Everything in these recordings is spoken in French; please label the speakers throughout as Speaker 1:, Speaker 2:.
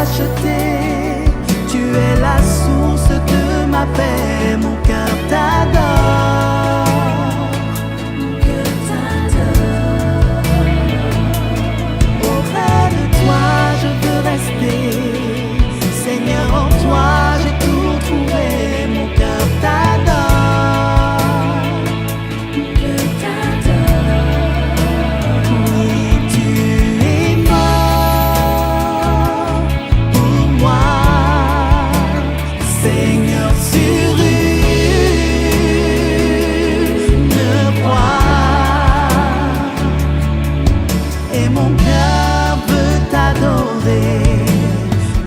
Speaker 1: racheté. Tu es la source de ma paix, mon cœur t'adore. Mon cœur t'adore. Auprès de toi je veux rester. Seigneur, en toi j'ai tout trouvé. Mon cœur t'adore. Mon cœur t'adore. Oui, tu es mort pour moi. Seigneur, sur une croix. Et mon cœur veut t'adorer.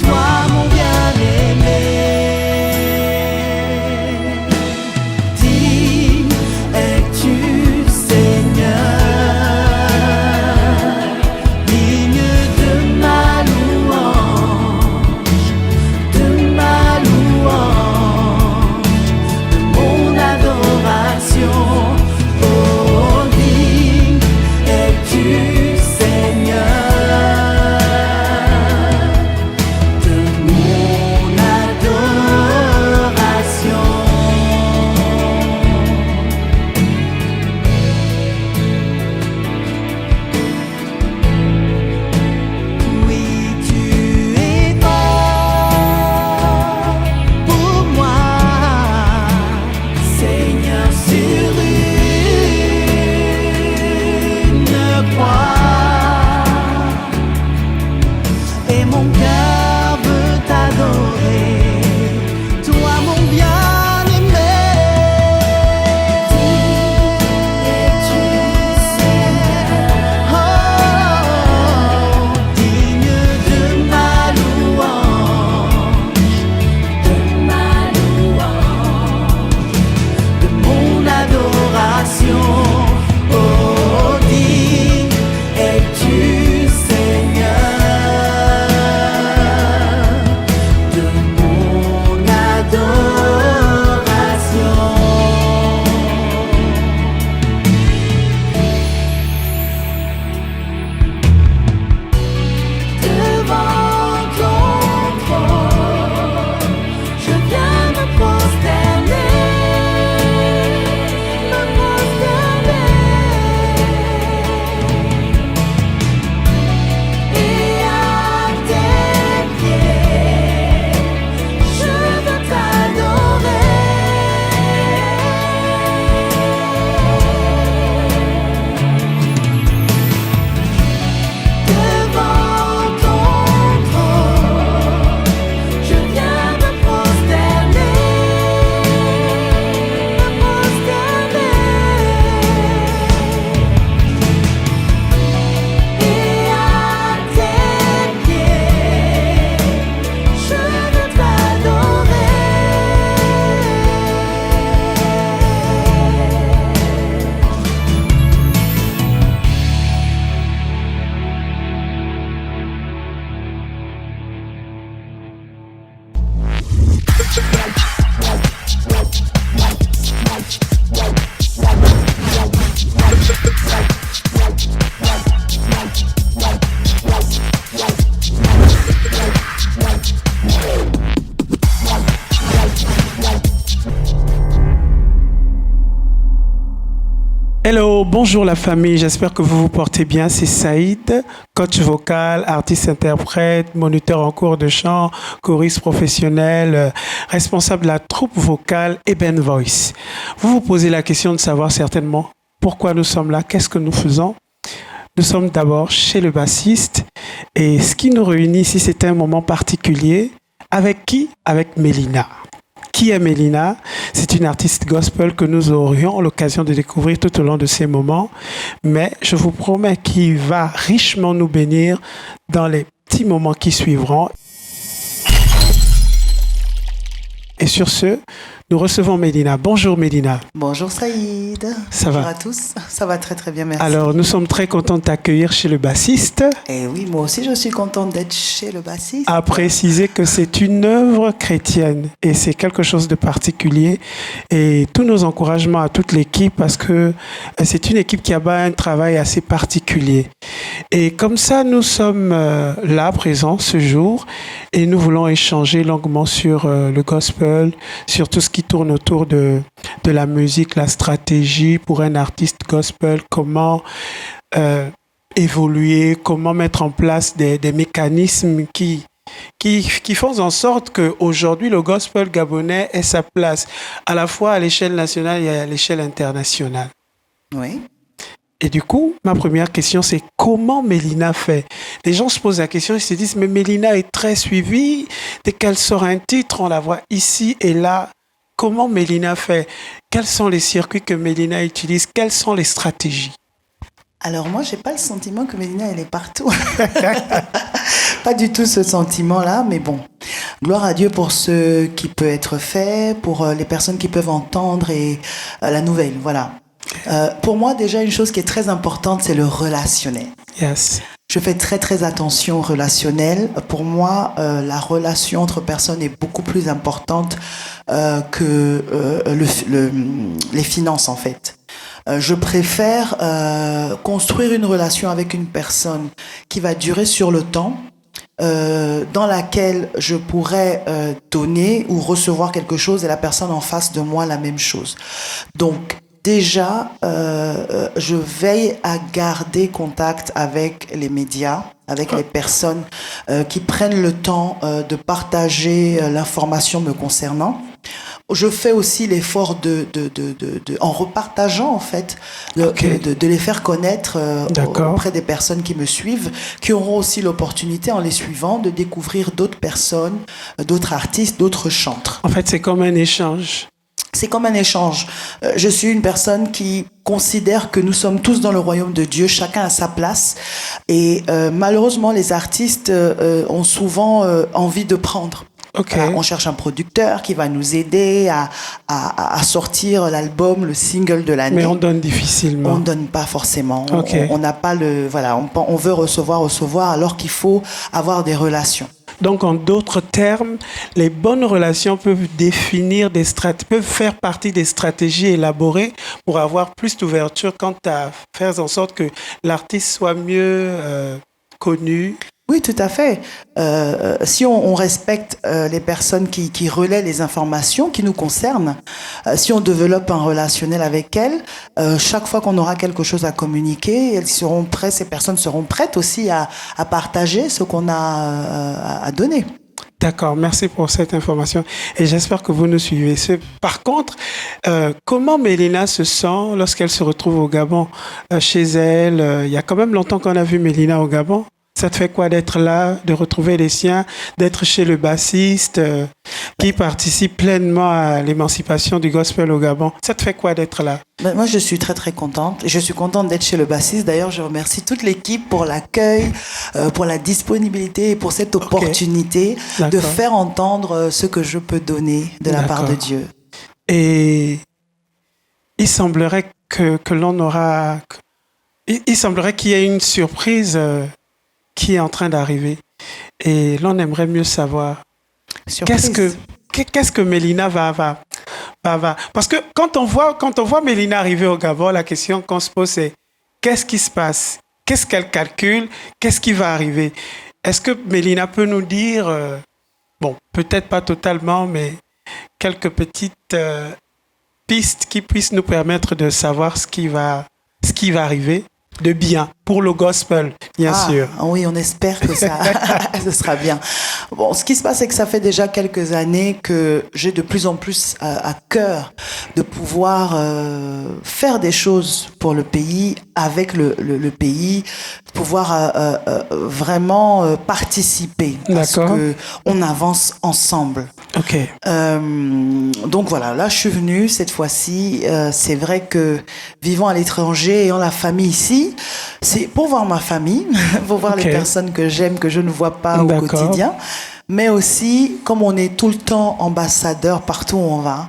Speaker 1: Toi, mon bien-aimé. Digne es-tu, Seigneur, digne de ma louange, de mon adoration. Oh, digne es-tu, Seigneur, de mon adoration. Oui, tu es mort pour moi, Seigneur, sur une croix. Et mon cœur veut t'adorer. Toi, mon bien-aimé. Es-tu, Seigneur? Oh, digne de ma louange, de mon adoration. Oh, digne es-tu, Seigneur, de mon adoration. Devant ton trône, je viens me prosterner, et à tes pieds, je veux t'adorer. Devant ton trône, je viens me prosterner, et à tes pieds, je veux t'adorer.
Speaker 2: Hello, bonjour la famille, j'espère que vous vous portez bien. C'est Saïd, coach vocal, artiste-interprète, moniteur en cours de chant, choriste professionnel, responsable de la troupe vocale Eben Voice. Vous vous posez la question de savoir certainement pourquoi nous sommes là, qu'est-ce que nous faisons. Nous sommes d'abord chez le bassiste et ce qui nous réunit ici, c'est un moment particulier. Avec qui? Avec Mélina. Qui est Mélina? C'est une artiste gospel que nous aurions l'occasion de découvrir tout au long de ces moments. Mais je vous promets qu'il va richement nous bénir dans les petits moments qui suivront. Et sur ce, Nous recevons Mélina. Bonjour Mélina.
Speaker 3: Bonjour Saïd.
Speaker 2: Ça
Speaker 3: Bonjour
Speaker 2: va?
Speaker 3: à tous. Ça va très très bien, merci.
Speaker 2: Alors, nous sommes très contents de t'accueillir chez le bassiste.
Speaker 3: Et oui, moi aussi je suis contente d'être chez le bassiste.
Speaker 2: À préciser que c'est une œuvre chrétienne et c'est quelque chose de particulier. Et tous nos encouragements à toute l'équipe parce que c'est une équipe qui a un travail assez particulier. Et comme ça, nous sommes là, présents ce jour et nous voulons échanger longuement sur le gospel, sur tout ce qui tourne autour de la musique, la stratégie pour un artiste gospel, comment évoluer, comment mettre en place des mécanismes qui font en sorte qu'aujourd'hui, le gospel gabonais ait sa place à la fois à l'échelle nationale et à l'échelle internationale.
Speaker 3: Oui.
Speaker 2: Et du coup, ma première question, c'est comment Mélina fait? Les gens se posent la question, ils se disent, mais Mélina est très suivie. Dès qu'elle sort un titre, on la voit ici et là. Comment Mélina fait? Quels sont les circuits que Mélina utilise? Quelles sont les stratégies?
Speaker 3: Alors moi, j'ai pas le sentiment que Mélina, elle est partout. Pas du tout ce sentiment-là, mais bon. Gloire à Dieu pour ce qui peut être fait, pour les personnes qui peuvent entendre et la nouvelle, voilà. Pour moi, déjà, une chose qui est très importante, c'est le relationnel.
Speaker 2: Yes.
Speaker 3: Je fais très très attention au relationnel. Pour moi, la relation entre personnes est beaucoup plus importante que les finances, en fait. Je préfère construire une relation avec une personne qui va durer sur le temps, dans laquelle je pourrais donner ou recevoir quelque chose et la personne en face de moi la même chose. Donc, déjà, je veille à garder contact avec les médias, avec les personnes qui prennent le temps de partager l'information me concernant. Je fais aussi l'effort en repartageant en fait, de les faire connaître auprès des personnes qui me suivent, qui auront aussi l'opportunité en les suivant de découvrir d'autres personnes, d'autres artistes, d'autres chantres.
Speaker 2: En fait, c'est comme un échange.
Speaker 3: C'est comme un échange. Je suis une personne qui considère que nous sommes tous dans le royaume de Dieu, chacun à sa place. Et malheureusement, les artistes ont souvent envie de prendre.
Speaker 2: Okay.
Speaker 3: On cherche un producteur qui va nous aider à sortir l'album, le single de l'année.
Speaker 2: Mais on donne difficilement.
Speaker 3: On donne pas forcément.
Speaker 2: Okay.
Speaker 3: On n'a pas le... Voilà, on veut recevoir alors qu'il faut avoir des relations.
Speaker 2: Donc, en d'autres termes, les bonnes relations peuvent peuvent faire partie des stratégies élaborées pour avoir plus d'ouverture quant à faire en sorte que l'artiste soit mieux connu.
Speaker 3: Oui, tout à fait. Si on respecte les personnes qui relaient les informations qui nous concernent, si on développe un relationnel avec elles, chaque fois qu'on aura quelque chose à communiquer, ces personnes seront prêtes aussi à partager ce qu'on a à donner.
Speaker 2: D'accord, merci pour cette information et j'espère que vous nous suivez. Par contre, comment Mélina se sent lorsqu'elle se retrouve au Gabon? Chez elle, il y a quand même longtemps qu'on a vu Mélina au Gabon. Ça te fait quoi d'être là, de retrouver les siens, d'être chez le bassiste qui participe pleinement à l'émancipation du gospel au Gabon? Ça te fait quoi d'être là?
Speaker 3: Moi, je suis très très contente. Je suis contente d'être chez le bassiste. D'ailleurs, je remercie toute l'équipe pour l'accueil, pour la disponibilité et pour cette opportunité de faire entendre ce que je peux donner de la part de Dieu.
Speaker 2: Et il semblerait que l'on aura... Il semblerait qu'il y ait une surprise qui est en train d'arriver. Et l'on aimerait mieux savoir qu'est-ce que Mélina va. Parce que quand on voit Mélina arriver au Gabon, la question qu'on se pose c'est qu'est-ce qui se passe? Qu'est-ce qu'elle calcule? Qu'est-ce qui va arriver? Est-ce que Mélina peut nous dire, bon, peut-être pas totalement, mais quelques petites pistes qui puissent nous permettre de savoir ce qui va arriver de bien pour le gospel, bien sûr.
Speaker 3: Oui, on espère que ça ce sera bien. Bon, ce qui se passe, c'est que ça fait déjà quelques années que j'ai de plus en plus à cœur de pouvoir faire des choses pour le pays, avec le pays, pouvoir vraiment participer. Parce que on avance ensemble.
Speaker 2: Ok.
Speaker 3: Donc voilà, là je suis venue cette fois-ci. C'est vrai que vivant à l'étranger, ayant la famille ici, c'est pour voir ma famille, pour voir les personnes que j'aime, que je ne vois pas au quotidien. mais aussi, comme on est tout le temps ambassadeur partout où on va,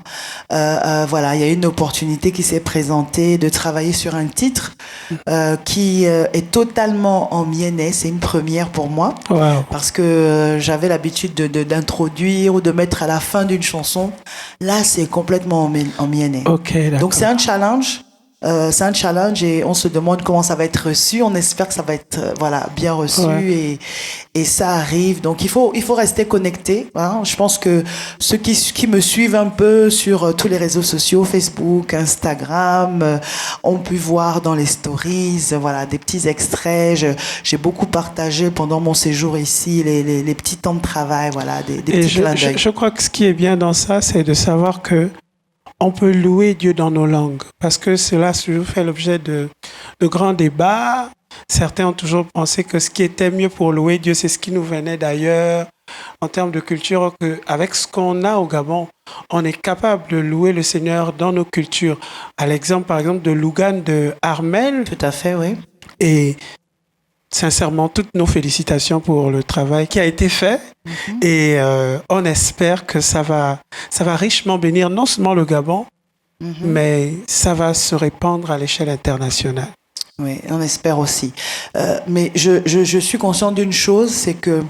Speaker 3: voilà, il y a une opportunité qui s'est présentée de travailler sur un titre qui est totalement en miennais. C'est une première pour moi,
Speaker 2: Wow.
Speaker 3: parce que j'avais l'habitude d'introduire ou de mettre à la fin d'une chanson. Là, c'est complètement en miennais.
Speaker 2: Ok, d'accord.
Speaker 3: Donc c'est un challenge. C'est un challenge et on se demande comment ça va être reçu. On espère que ça va être voilà, bien reçu et ça arrive. Donc il faut rester connecté. Hein. Je pense que ceux qui me suivent un peu sur tous les réseaux sociaux, Facebook, Instagram, ont pu voir dans les stories voilà, des petits extraits. J'ai beaucoup partagé pendant mon séjour ici les petits temps de travail, voilà, des
Speaker 2: Et
Speaker 3: petits clins d'œil.
Speaker 2: je crois que ce qui est bien dans ça, c'est de savoir que on peut louer Dieu dans nos langues, parce que cela a toujours fait l'objet de grands débats. Certains ont toujours pensé que ce qui était mieux pour louer Dieu, c'est ce qui nous venait d'ailleurs. En termes de culture, avec ce qu'on a au Gabon, on est capable de louer le Seigneur dans nos cultures. À l'exemple, par exemple, de Lougan de Armel.
Speaker 3: Tout à fait, oui.
Speaker 2: Et sincèrement, toutes nos félicitations pour le travail qui a été fait. Et on espère que ça va richement bénir non seulement le Gabon, mais ça va se répandre à l'échelle internationale.
Speaker 3: Oui, on espère aussi. Mais je suis conscient d'une chose, c'est que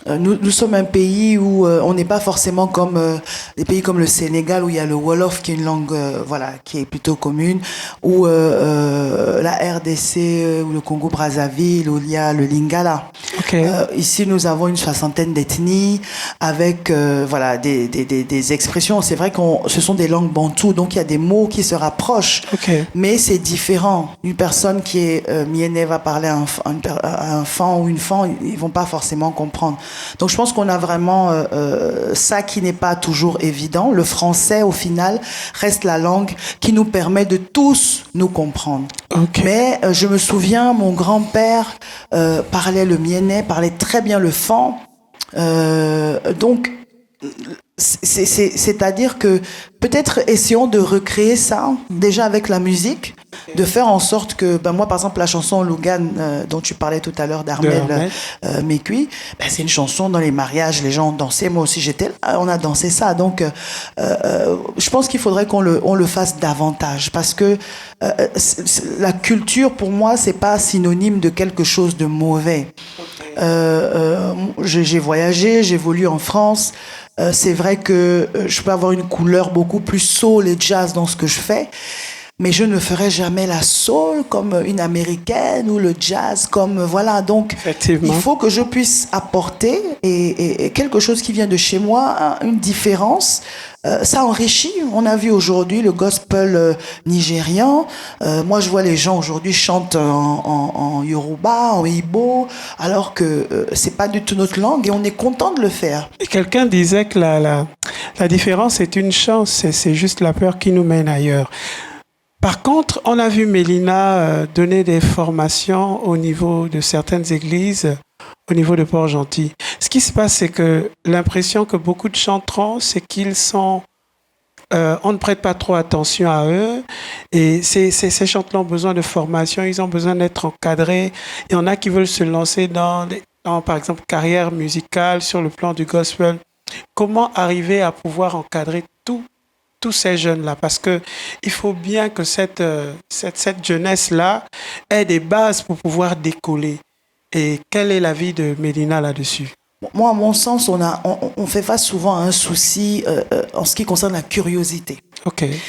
Speaker 3: nous sommes un pays où on n'est pas forcément comme des pays comme le Sénégal où il y a le Wolof qui est une langue voilà qui est plutôt commune, ou la RDC ou le Congo-Brazzaville où il y a le Lingala.
Speaker 2: Okay.
Speaker 3: Ici nous avons une 60aine d'ethnies avec voilà des expressions. C'est vrai ce sont des langues bantoues, donc il y a des mots qui se rapprochent, mais c'est différent. Une personne qui est mienné va parler à un fan ou une fan, ils vont pas forcément comprendre. Donc je pense qu'on a vraiment ça qui n'est pas toujours évident. Le français, au final, reste la langue qui nous permet de tous nous comprendre. Mais je me souviens, mon grand-père parlait le miennais, parlait très bien le fan. Donc, c'est-à-dire que peut-être essayons de recréer ça déjà avec la musique, de faire en sorte que moi par exemple la chanson Lougan dont tu parlais tout à l'heure d'Armel Mekui, c'est une chanson dans les mariages, les gens ont dansé, moi aussi j'étais là, on a dansé ça, donc je pense qu'il faudrait qu'on le fasse davantage, parce que la culture pour moi c'est pas synonyme de quelque chose de mauvais. J'ai voyagé, j'évolue en France. C'est vrai que je peux avoir une couleur beaucoup plus soul et jazz dans ce que je fais, mais je ne ferai jamais la soul comme une américaine ou le jazz comme voilà. Donc il faut que je puisse apporter et quelque chose qui vient de chez moi, une différence. Ça enrichit. On a vu aujourd'hui le gospel nigérian. Moi, je vois les gens aujourd'hui chantent en Yoruba, en Igbo, alors que c'est pas du tout notre langue et on est content de le faire.
Speaker 2: Et quelqu'un disait que la différence est une chance, c'est juste la peur qui nous mène ailleurs. Par contre, on a vu Mélina donner des formations au niveau de certaines églises, au niveau de Port-Gentil. Ce qui se passe, c'est que l'impression que beaucoup de chanteront, c'est qu'ils sont... on ne prête pas trop attention à eux. Et ces chanteurs ont besoin de formation, ils ont besoin d'être encadrés. Il y en a qui veulent se lancer dans par exemple, carrière musicale sur le plan du gospel. Comment arriver à pouvoir encadrer tous ces jeunes-là, parce que il faut bien que cette jeunesse-là ait des bases pour pouvoir décoller. Et quel est l'avis de Mélina là-dessus?
Speaker 3: Moi, à mon sens, on fait face souvent à un souci en ce qui concerne la curiosité.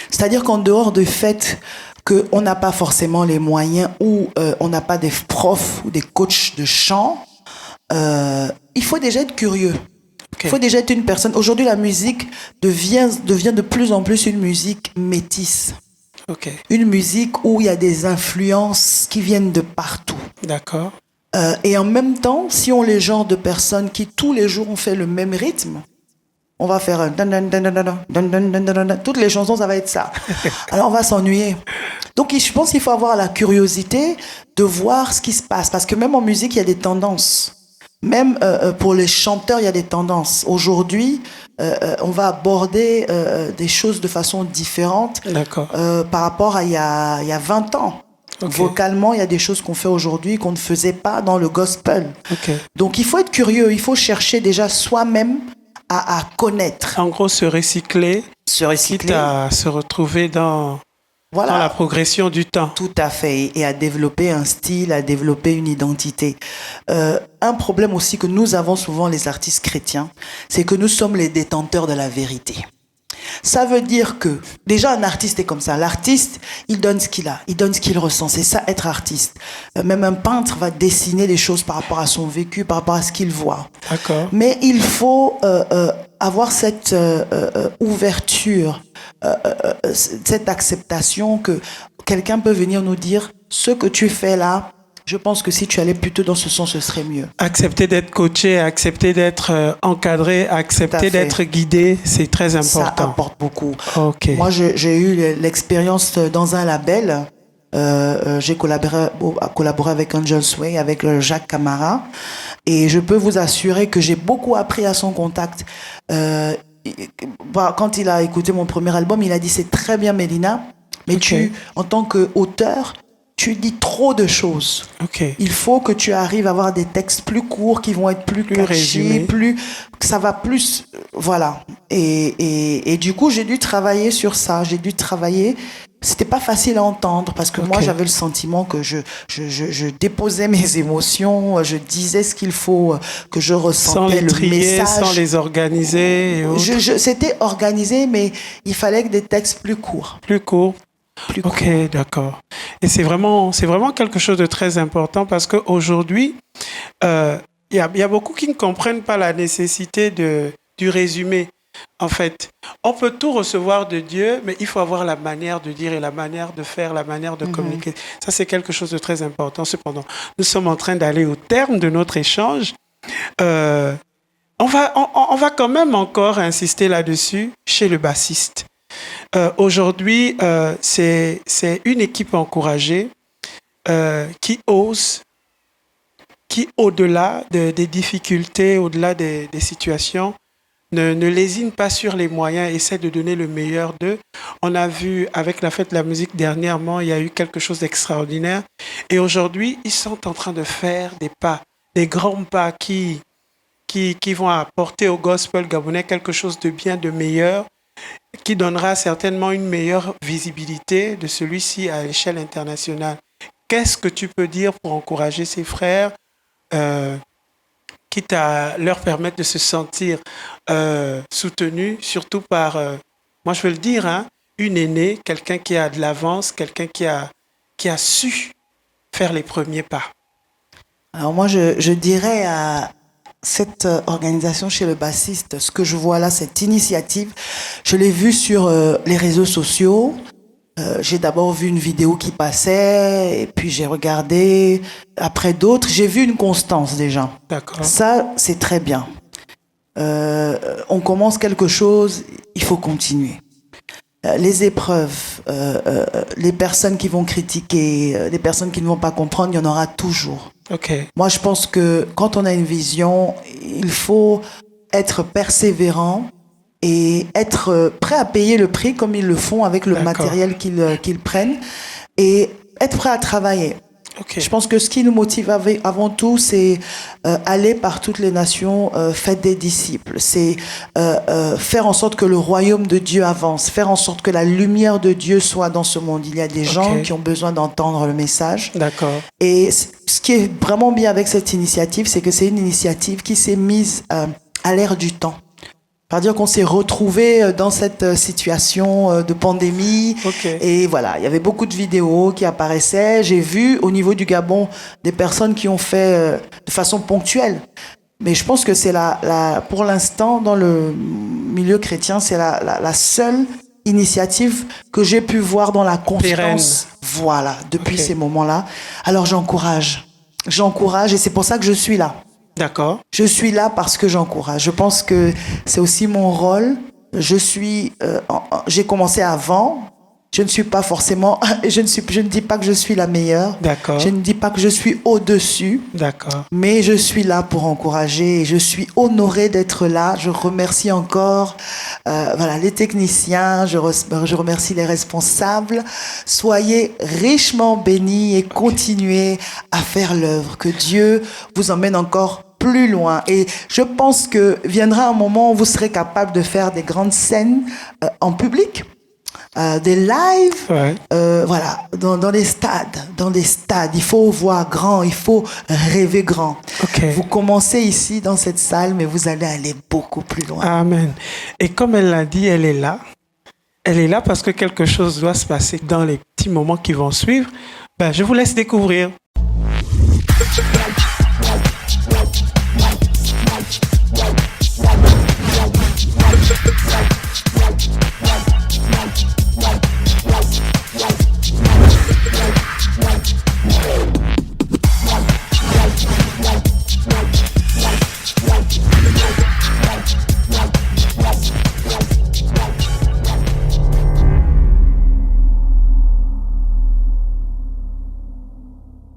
Speaker 3: C'est-à-dire qu'en dehors du fait qu'on n'a pas forcément les moyens ou on n'a pas des profs ou des coachs de chant, il faut déjà être curieux. Il faut déjà être une personne. Aujourd'hui, la musique devient de plus en plus une musique métisse. Une musique où il y a des influences qui viennent de partout.
Speaker 2: D'accord.
Speaker 3: Et en même temps, si on est le genre de personnes qui tous les jours ont fait le même rythme, on va faire un toutes les chansons, ça va être ça. Alors on va s'ennuyer. Donc je pense qu'il faut avoir la curiosité de voir ce qui se passe, parce que même en musique, il y a des tendances. Même pour les chanteurs, il y a des tendances. Aujourd'hui, on va aborder des choses de façon différente par rapport à il y a 20 ans.
Speaker 2: Ok.
Speaker 3: Vocalement, il y a des choses qu'on fait aujourd'hui qu'on ne faisait pas dans le gospel.
Speaker 2: Ok.
Speaker 3: Donc, il faut être curieux, il faut chercher déjà soi-même à connaître,
Speaker 2: En gros, se recycler,
Speaker 3: se
Speaker 2: quitte
Speaker 3: recycler.
Speaker 2: à se retrouver dans la
Speaker 3: Voilà,
Speaker 2: progression du temps.
Speaker 3: tout à fait. Et à développer un style, à développer une identité. Un problème aussi que nous avons souvent, les artistes chrétiens, c'est que nous sommes les détenteurs de la vérité. Ça veut dire que, déjà, un artiste est comme ça. L'artiste, il donne ce qu'il a, il donne ce qu'il ressent. C'est ça, être artiste. Même un peintre va dessiner des choses par rapport à son vécu, par rapport à ce qu'il voit.
Speaker 2: D'accord.
Speaker 3: Mais il faut avoir cette ouverture, cette acceptation que quelqu'un peut venir nous dire ce que tu fais là. Je pense que si tu allais plutôt dans ce sens, ce serait mieux.
Speaker 2: Accepter d'être coaché, accepter d'être encadré,
Speaker 3: Tout à
Speaker 2: accepter
Speaker 3: fait.
Speaker 2: d'être guidé, c'est très
Speaker 3: Ça
Speaker 2: important.
Speaker 3: apporte beaucoup.
Speaker 2: Ok.
Speaker 3: Moi, j'ai eu l'expérience dans un label. J'ai collaboré avec Angel Sway, avec Jacques Camara. Et je peux vous assurer que j'ai beaucoup appris à son contact. Quand il a écouté mon premier album, il a dit, c'est très bien, Mélina, mais
Speaker 2: Ok.
Speaker 3: tu, en tant qu'auteur, tu dis trop de choses.
Speaker 2: Ok.
Speaker 3: Il faut que tu arrives à avoir des textes plus courts qui vont être plus catchy,
Speaker 2: résumés.
Speaker 3: que ça va plus, voilà. Et du coup, j'ai dû travailler sur ça. J'ai dû travailler. C'était pas facile à entendre parce que moi,
Speaker 2: Ok.
Speaker 3: j'avais le sentiment que je déposais mes émotions, je disais ce qu'il faut, que je
Speaker 2: Sans
Speaker 3: ressentais
Speaker 2: les
Speaker 3: le
Speaker 2: trier,
Speaker 3: message.
Speaker 2: sans les organiser et autres.
Speaker 3: C'était organisé, mais il fallait que des textes plus courts.
Speaker 2: Plus court.
Speaker 3: Plus
Speaker 2: Ok,
Speaker 3: courts.
Speaker 2: d'accord. Et c'est vraiment quelque chose de très important parce qu'aujourd'hui, il y a beaucoup qui ne comprennent pas la nécessité du résumé. En fait, on peut tout recevoir de Dieu, mais il faut avoir la manière de dire et la manière de faire, la manière de communiquer. Ça, c'est quelque chose de très important. Cependant, nous sommes en train d'aller au terme de notre échange. On va quand même encore insister là-dessus chez le bassiste. Aujourd'hui, c'est une équipe encouragée qui ose, qui au-delà des difficultés, au-delà des situations, ne lésine pas sur les moyens, essaie de donner le meilleur d'eux. On a vu avec la fête de la musique dernièrement, il y a eu quelque chose d'extraordinaire. Et aujourd'hui, ils sont en train de faire des pas, des grands pas qui vont apporter au gospel gabonais quelque chose de bien, de meilleur, qui donnera certainement une meilleure visibilité de celui-ci à l'échelle internationale. Qu'est-ce que tu peux dire pour encourager ces frères, quitte à leur permettre de se sentir soutenus, surtout par, moi je veux le dire, hein, une aînée, quelqu'un qui a de l'avance, quelqu'un qui a su faire les premiers pas.
Speaker 3: Alors moi, je dirais à cette organisation chez le bassiste, ce que je vois là, cette initiative, je l'ai vue sur les réseaux sociaux. J'ai d'abord vu une vidéo qui passait, et puis j'ai regardé, après d'autres, j'ai vu une constance déjà.
Speaker 2: D'accord.
Speaker 3: Ça, c'est très bien. On commence quelque chose, il faut continuer. Les épreuves, les personnes qui vont critiquer, les personnes qui ne vont pas comprendre, il y en aura toujours.
Speaker 2: Ok.
Speaker 3: Moi, je pense que quand on a une vision, il faut être persévérant et être prêt à payer le prix comme ils le font avec le
Speaker 2: D'accord.
Speaker 3: matériel qu'ils prennent et être prêt à travailler.
Speaker 2: Ok.
Speaker 3: Je pense que ce qui nous motive avant tout, c'est aller par toutes les nations, faites des disciples. C'est faire en sorte que le royaume de Dieu avance, faire en sorte que la lumière de Dieu soit dans ce monde. Il y a des gens qui ont besoin d'entendre le message.
Speaker 2: D'accord.
Speaker 3: Et ce qui est vraiment bien avec cette initiative, c'est que c'est une initiative qui s'est mise à l'ère du temps. C'est-à-dire qu'on s'est retrouvés dans cette situation de pandémie.
Speaker 2: Ok.
Speaker 3: Et voilà, il y avait beaucoup de vidéos qui apparaissaient. J'ai vu au niveau du Gabon des personnes qui ont fait de façon ponctuelle. Mais je pense que c'est pour l'instant, dans le milieu chrétien, c'est la seule initiative que j'ai pu voir dans la constance.
Speaker 2: Pérenne.
Speaker 3: Voilà, depuis
Speaker 2: Ok.
Speaker 3: ces moments-là. Alors j'encourage, et c'est pour ça que je suis là.
Speaker 2: D'accord.
Speaker 3: Je suis là parce que j'encourage. Je pense que c'est aussi mon rôle. J'ai commencé avant, Je ne suis pas forcément, je ne dis pas que je suis la meilleure.
Speaker 2: D'accord.
Speaker 3: Je ne dis pas que je suis au-dessus.
Speaker 2: D'accord.
Speaker 3: Mais je suis là pour encourager et je suis honorée d'être là. Je remercie encore les techniciens, je remercie les responsables. Soyez richement bénis et continuez à faire l'œuvre. Que Dieu vous emmène encore plus loin. Et je pense que viendra un moment où vous serez capable de faire des grandes scènes en public. Des lives,
Speaker 2: Ouais.
Speaker 3: dans les stades. Il faut voir grand, il faut rêver grand.
Speaker 2: Ok.
Speaker 3: Vous commencez ici dans cette salle, mais vous allez aller beaucoup plus loin.
Speaker 2: Amen. Et comme elle l'a dit, elle est là. Elle est là parce que quelque chose doit se passer dans les petits moments qui vont suivre. Ben, je vous laisse découvrir.